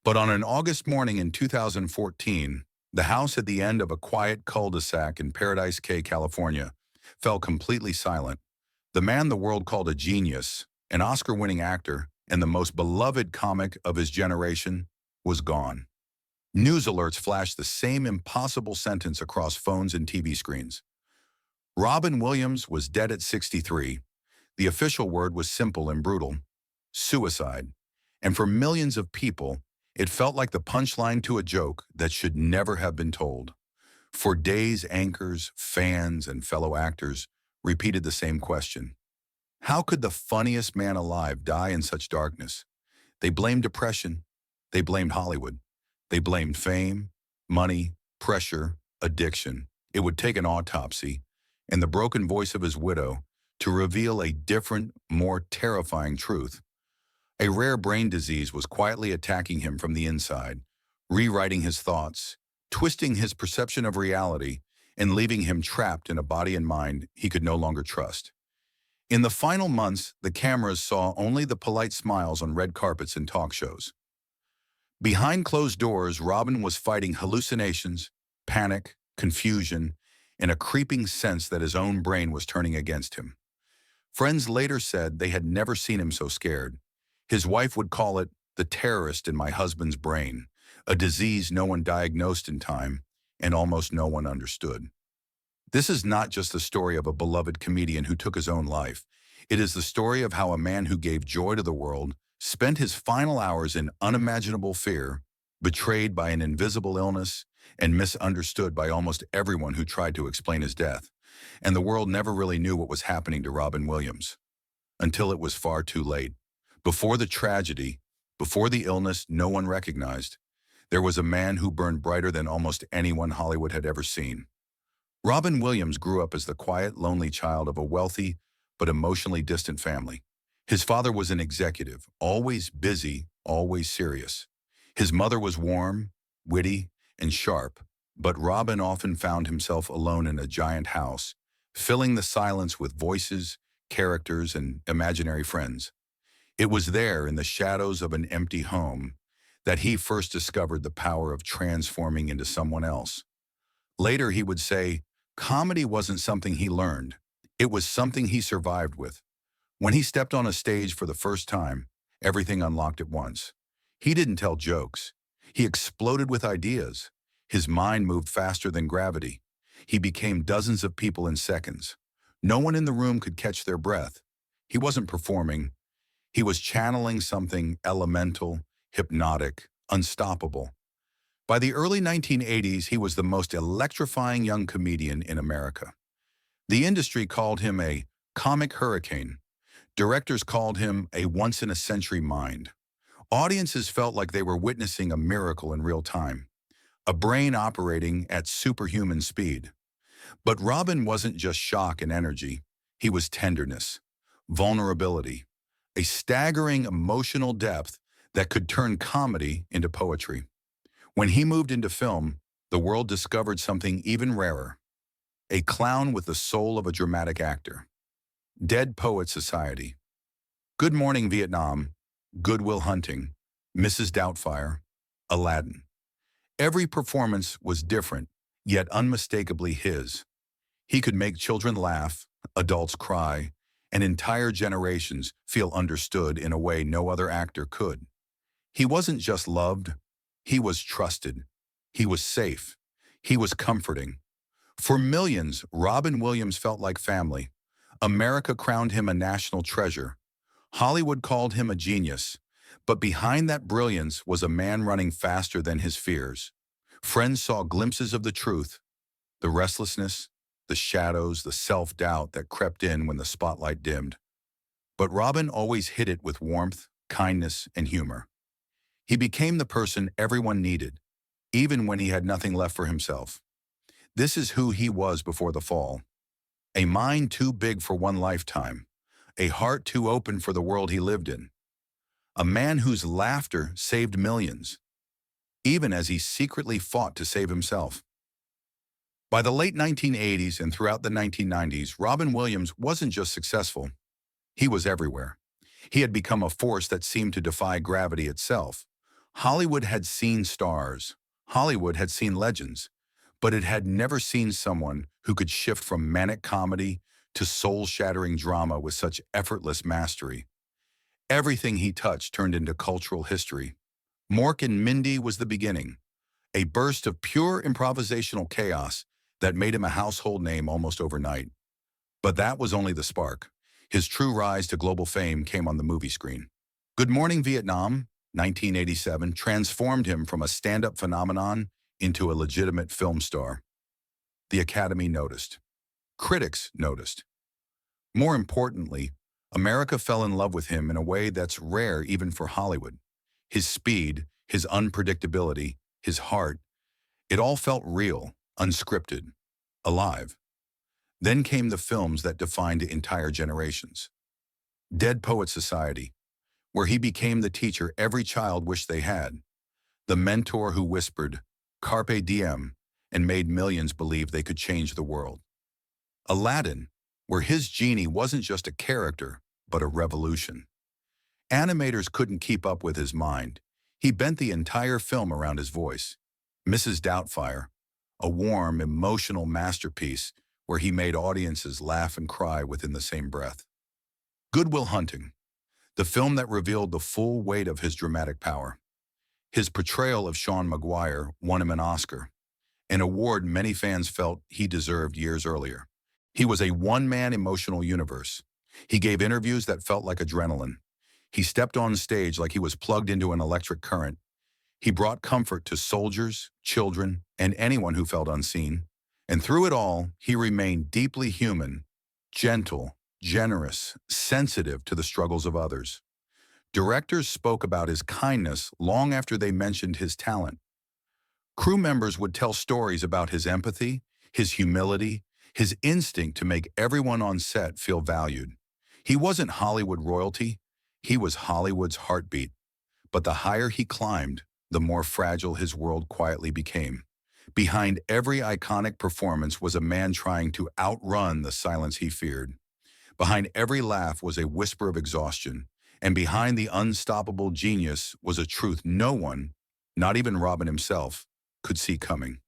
But on an August morning in 2014, the house at the end of a quiet cul-de-sac in Paradise Cay, California, fell completely silent. The man the world called a genius, an Oscar-winning actor, and the most beloved comic of his generation, was gone. News alerts flashed the same impossible sentence across phones and TV screens. Robin Williams was dead at 63. The official word was simple and brutal: suicide. And for millions of people, it felt like the punchline to a joke that should never have been told. For days, anchors, fans, and fellow actors repeated the same question. How could the funniest man alive die in such darkness? They blamed depression. They blamed Hollywood. They blamed fame, money, pressure, addiction. It would take an autopsy and the broken voice of his widow to reveal a different, more terrifying truth. A rare brain disease was quietly attacking him from the inside, rewriting his thoughts, twisting his perception of reality, and leaving him trapped in a body and mind he could no longer trust. In the final months, the cameras saw only the polite smiles on red carpets and talk shows. Behind closed doors, Robin was fighting hallucinations, panic, confusion, and a creeping sense that his own brain was turning against him. Friends later said they had never seen him so scared. His wife would call it the terrorist in my husband's brain, a disease no one diagnosed in time and almost no one understood. This is not just the story of a beloved comedian who took his own life. It is the story of how a man who gave joy to the world spent his final hours in unimaginable fear, betrayed by an invisible illness, and misunderstood by almost everyone who tried to explain his death. And the world never really knew what was happening to Robin Williams, until it was far too late. Before the tragedy, before the illness no one recognized, there was a man who burned brighter than almost anyone Hollywood had ever seen. Robin Williams grew up as the quiet, lonely child of a wealthy but emotionally distant family. His father was an executive, always busy, always serious. His mother was warm, witty, and sharp, but Robin often found himself alone in a giant house, filling the silence with voices, characters, and imaginary friends. It was there, in the shadows of an empty home, that he first discovered the power of transforming into someone else. Later, he would say, comedy wasn't something he learned. It was something he survived with. When he stepped on a stage for the first time, everything unlocked at once. He didn't tell jokes. He exploded with ideas. His mind moved faster than gravity. He became dozens of people in seconds. No one in the room could catch their breath. He wasn't performing. He was channeling something elemental, hypnotic, unstoppable. By the early 1980s, he was the most electrifying young comedian in America. The industry called him a comic hurricane. Directors called him a once-in-a-century mind. Audiences felt like they were witnessing a miracle in real time, a brain operating at superhuman speed. But Robin wasn't just shock and energy. He was tenderness, vulnerability, a staggering emotional depth that could turn comedy into poetry. When he moved into film, the world discovered something even rarer: a clown with the soul of a dramatic actor. Dead Poet Society, Good Morning Vietnam, Good Will Hunting, Mrs. Doubtfire, Aladdin. Every performance was different, yet unmistakably his. He could make children laugh, adults cry, and entire generations feel understood in a way no other actor could. He wasn't just loved, he was trusted. He was safe. He was comforting. For millions, Robin Williams felt like family. America crowned him a national treasure. Hollywood called him a genius. But behind that brilliance was a man running faster than his fears. Friends saw glimpses of the truth, the restlessness, the shadows, the self-doubt that crept in when the spotlight dimmed. But Robin always hid it with warmth, kindness, and humor. He became the person everyone needed, even when he had nothing left for himself. This is who he was before the fall. A mind too big for one lifetime, a heart too open for the world he lived in. A man whose laughter saved millions, even as he secretly fought to save himself. By the late 1980s and throughout the 1990s, Robin Williams wasn't just successful, he was everywhere. He had become a force that seemed to defy gravity itself. Hollywood had seen stars. Hollywood had seen legends, but it had never seen someone who could shift from manic comedy to soul-shattering drama with such effortless mastery. Everything he touched turned into cultural history. Mork and Mindy was the beginning, a burst of pure improvisational chaos that made him a household name almost overnight. But that was only the spark. His true rise to global fame came on the movie screen. Good Morning Vietnam, 1987, transformed him from a stand-up phenomenon into a legitimate film star. The Academy noticed. Critics noticed. More importantly, America fell in love with him in a way that's rare even for Hollywood. His speed, his unpredictability, his heart, it all felt real, unscripted, alive. Then came the films that defined entire generations. Dead Poet Society, where he became the teacher every child wished they had, the mentor who whispered, "Carpe diem," and made millions believe they could change the world. Aladdin, where his genie wasn't just a character, but a revolution. Animators couldn't keep up with his mind. He bent the entire film around his voice. Mrs. Doubtfire, a warm, emotional masterpiece where he made audiences laugh and cry within the same breath. Good Will Hunting, the film that revealed the full weight of his dramatic power. His portrayal of Sean Maguire won him an Oscar, an award many fans felt he deserved years earlier. He was a one-man emotional universe. He gave interviews that felt like adrenaline. He stepped on stage like he was plugged into an electric current. He brought comfort to soldiers, children, and anyone who felt unseen. And through it all, he remained deeply human, gentle, generous, sensitive to the struggles of others. Directors spoke about his kindness long after they mentioned his talent. Crew members would tell stories about his empathy, his humility, his instinct to make everyone on set feel valued. He wasn't Hollywood royalty, he was Hollywood's heartbeat. But the higher he climbed, the more fragile his world quietly became. Behind every iconic performance was a man trying to outrun the silence he feared. Behind every laugh was a whisper of exhaustion, and behind the unstoppable genius was a truth no one, not even Robin himself, could see coming.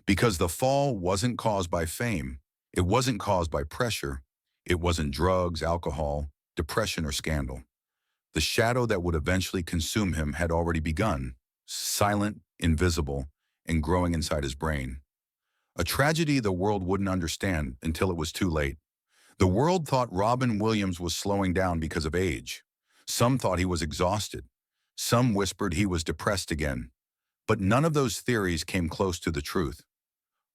Because the fall wasn't caused by fame, it wasn't caused by pressure, it wasn't drugs, alcohol, depression, or scandal. The shadow that would eventually consume him had already begun, silent, invisible, and growing inside his brain. A tragedy the world wouldn't understand until it was too late. The world thought Robin Williams was slowing down because of age. Some thought he was exhausted. Some whispered he was depressed again. But none of those theories came close to the truth.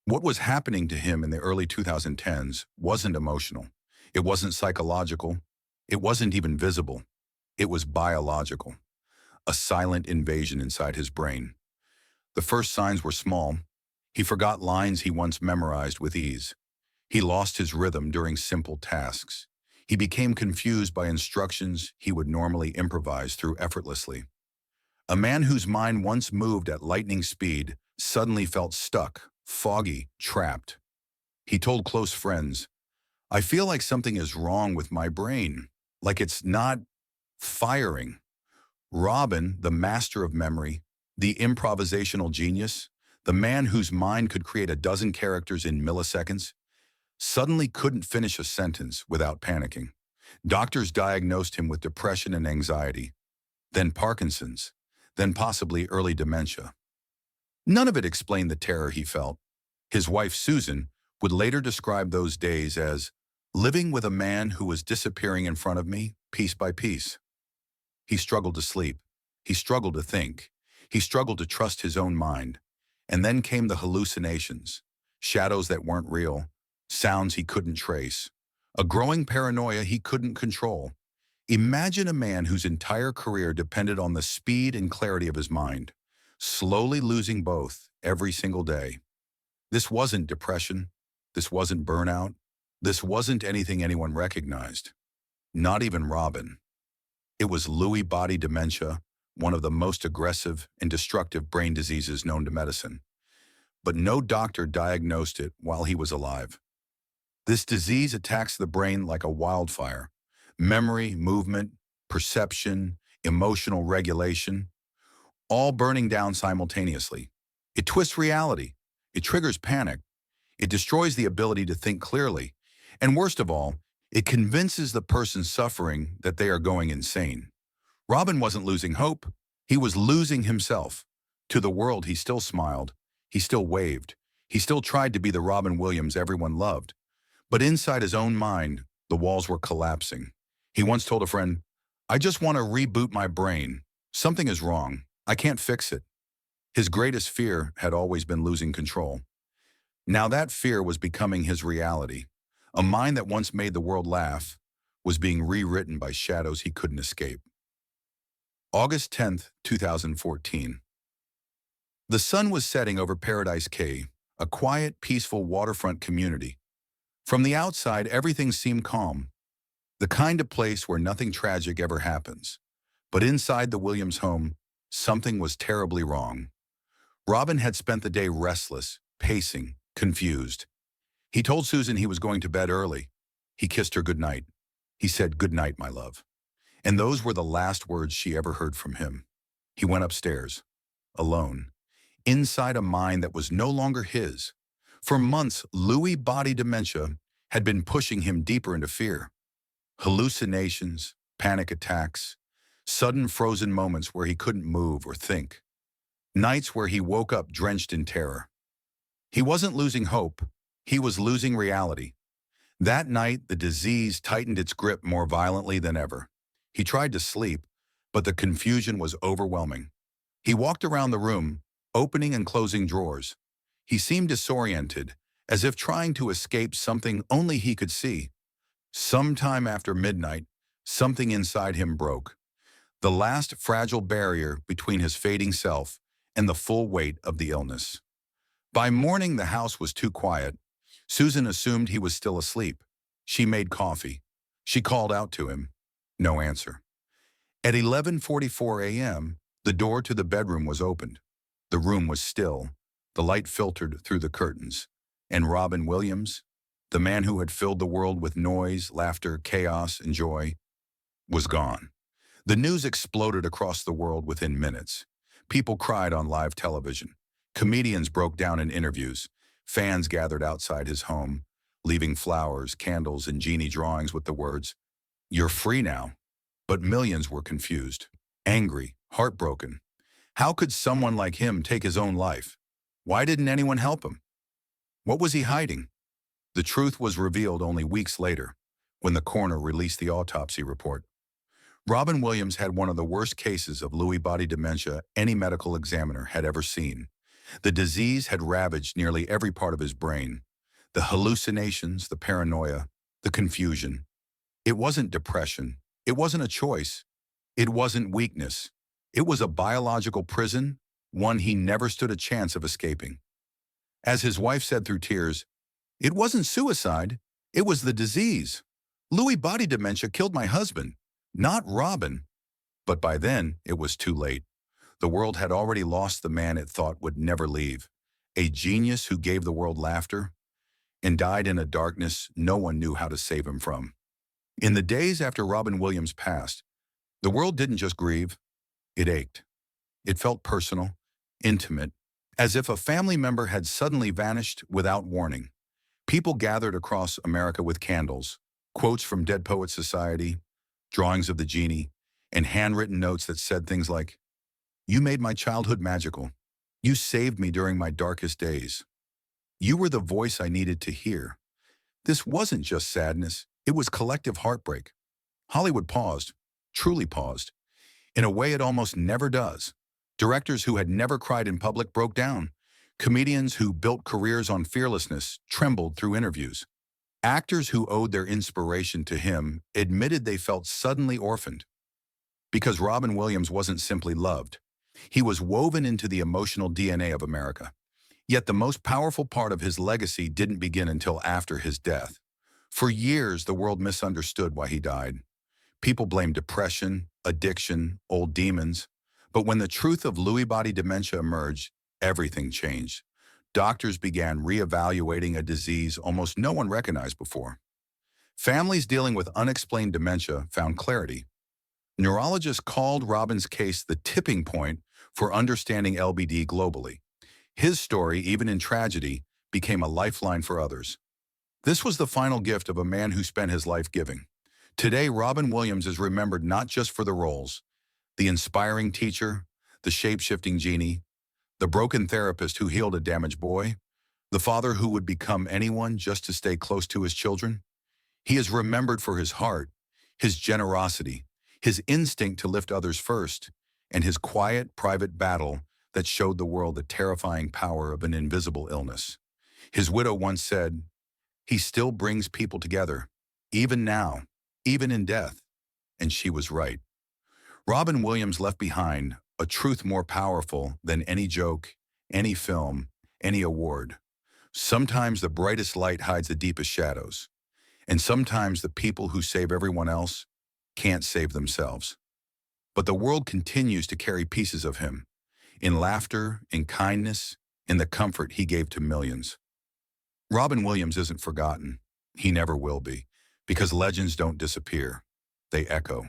What was happening to him in the early 2010s wasn't emotional. It wasn't psychological. It wasn't even visible. It was biological. A silent invasion inside his brain. The first signs were small. He forgot lines he once memorized with ease. He lost his rhythm during simple tasks. He became confused by instructions he would normally improvise through effortlessly. A man whose mind once moved at lightning speed suddenly felt stuck, foggy, trapped. He told close friends, "I feel like something is wrong with my brain, like it's not firing." Robin, the master of memory, the improvisational genius, the man whose mind could create a dozen characters in milliseconds, suddenly couldn't finish a sentence without panicking. Doctors diagnosed him with depression and anxiety, then Parkinson's, then possibly early dementia. None of it explained the terror he felt. His wife, Susan, would later describe those days as living with a man who was disappearing in front of me, piece by piece. He struggled to sleep. He struggled to think. He struggled to trust his own mind. And then came the hallucinations, shadows that weren't real, sounds he couldn't trace, a growing paranoia he couldn't control. Imagine a man whose entire career depended on the speed and clarity of his mind, slowly losing both every single day. This wasn't depression. This wasn't burnout. This wasn't anything anyone recognized. Not even Robin. It was Lewy Body Dementia, one of the most aggressive and destructive brain diseases known to medicine. But no doctor diagnosed it while he was alive. This disease attacks the brain like a wildfire. Memory, movement, perception, emotional regulation, all burning down simultaneously. It twists reality. It triggers panic. It destroys the ability to think clearly. And worst of all, it convinces the person suffering that they are going insane. Robin wasn't losing hope. He was losing himself. To the world, he still smiled. He still waved. He still tried to be the Robin Williams everyone loved. But inside his own mind, the walls were collapsing. He once told a friend, "I just want to reboot my brain. Something is wrong. I can't fix it." His greatest fear had always been losing control. Now that fear was becoming his reality. A mind that once made the world laugh was being rewritten by shadows he couldn't escape. August 10th, 2014. The sun was setting over Paradise Cay, a quiet, peaceful waterfront community. From the outside, everything seemed calm, the kind of place where nothing tragic ever happens. But inside the Williams home, something was terribly wrong. Robin had spent the day restless, pacing, confused. He told Susan he was going to bed early. He kissed her goodnight. He said, "Good night, my love." And those were the last words she ever heard from him. He went upstairs, alone, inside a mind that was no longer his. For months, Lewy Body Dementia had been pushing him deeper into fear. Hallucinations, panic attacks, sudden frozen moments where he couldn't move or think. Nights where he woke up drenched in terror. He wasn't losing hope. He was losing reality. That night, the disease tightened its grip more violently than ever. He tried to sleep, but the confusion was overwhelming. He walked around the room, opening and closing drawers. He seemed disoriented, as if trying to escape something only he could see. Sometime after midnight, something inside him broke. The last fragile barrier between his fading self and the full weight of the illness. By morning, the house was too quiet. Susan assumed he was still asleep. She made coffee. She called out to him. No answer. At 11:44 a.m., the door to the bedroom was opened. The room was still. The light filtered through the curtains. And Robin Williams, the man who had filled the world with noise, laughter, chaos, and joy, was gone. The news exploded across the world within minutes. People cried on live television. Comedians broke down in interviews. Fans gathered outside his home, leaving flowers, candles, and genie drawings with the words, "You're free now." But millions were confused, angry, heartbroken. How could someone like him take his own life? Why didn't anyone help him? What was he hiding? The truth was revealed only weeks later, when the coroner released the autopsy report. Robin Williams had one of the worst cases of Lewy body dementia any medical examiner had ever seen. The disease had ravaged nearly every part of his brain. The hallucinations, the paranoia, the confusion. It wasn't depression. It wasn't a choice. It wasn't weakness. It was a biological prison, one he never stood a chance of escaping. As his wife said through tears, "It wasn't suicide. It was the disease. Lewy body dementia killed my husband, not Robin." But by then, it was too late. The world had already lost the man it thought would never leave, a genius who gave the world laughter and died in a darkness no one knew how to save him from. In the days after Robin Williams passed, the world didn't just grieve, it ached. It felt personal, intimate, as if a family member had suddenly vanished without warning. People gathered across America with candles, quotes from Dead Poets Society, drawings of the genie, and handwritten notes that said things like, "You made my childhood magical. You saved me during my darkest days. You were the voice I needed to hear." This wasn't just sadness, it was collective heartbreak. Hollywood paused, truly paused, in a way it almost never does. Directors who had never cried in public broke down. Comedians who built careers on fearlessness trembled through interviews. Actors who owed their inspiration to him admitted they felt suddenly orphaned. Because Robin Williams wasn't simply loved. He was woven into the emotional DNA of America. Yet the most powerful part of his legacy didn't begin until after his death. For years, the world misunderstood why he died. People blamed depression, addiction, old demons. But when the truth of Lewy body dementia emerged, everything changed. Doctors began reevaluating a disease almost no one recognized before. Families dealing with unexplained dementia found clarity. Neurologists called Robin's case the tipping point for understanding LBD globally. His story, even in tragedy, became a lifeline for others. This was the final gift of a man who spent his life giving. Today, Robin Williams is remembered not just for the roles, the inspiring teacher, the shape-shifting genie, the broken therapist who healed a damaged boy, the father who would become anyone just to stay close to his children. He is remembered for his heart, his generosity, his instinct to lift others first, and his quiet, private battle that showed the world the terrifying power of an invisible illness. His widow once said, "He still brings people together, even now, even in death." And she was right. Robin Williams left behind a truth more powerful than any joke, any film, any award. Sometimes the brightest light hides the deepest shadows, and sometimes the people who save everyone else can't save themselves. But the world continues to carry pieces of him, in laughter, in kindness, in the comfort he gave to millions. Robin Williams isn't forgotten. He never will be, because legends don't disappear. They echo.